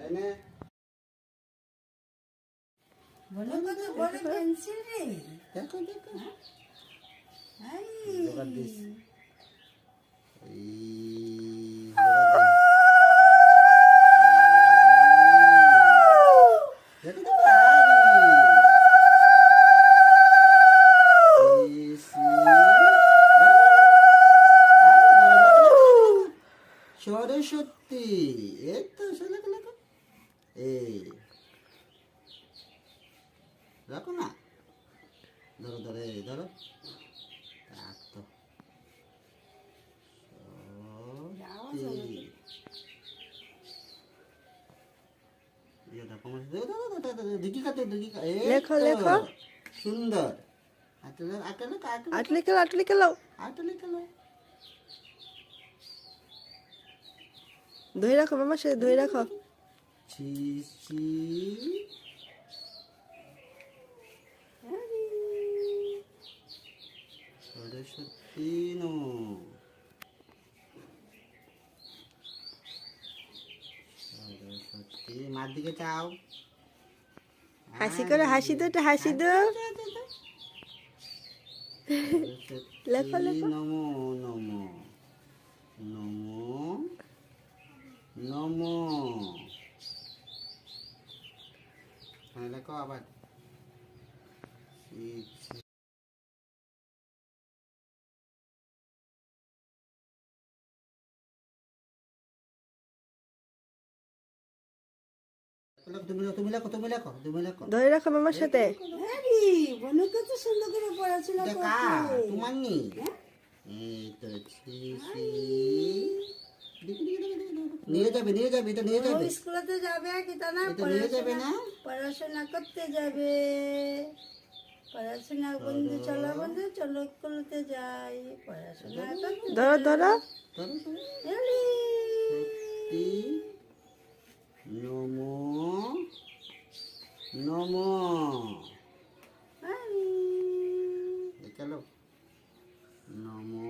এনে বলো কত বড় পেন্সিল রে। দেখো দেখো হাই জোগাড় দিস এই দেখো দেখো সরস্বতী এই তো লেখো লেখো এই রাখো না ধরো ধরো এই ধরো রাখ তো লেখো লেখো সুন্দর আটলে খেলো ধরে রাখো মামা সে ধরে রাখো সরস্বতী নমো সরস্বতী মার দিকে চাও হাসি করে হাসি দো একটা হাসি দো লেখো লেখো নমো নমো নমো নমো হ্যাঁ লেখো আবার তুমি লেখো ধরে রাখো মামার সাথে আরে বলো কত সুন্দর করে পড়াশোনা দেখা করছে। তোমার নি এই তো নিয়ে যাবে এটা নিয়ে যাবে ও স্কুলেতে যাবে কি তা না এটা নিয়ে যাবে না পড়াশোনা করতে যাবে। পড়াশোনা বন্ধু চলো স্কুলেতে যাই পড়াশোনা করতে ধরো ধরো আরে, সত্যি নমো নমো আরে। চলো নমো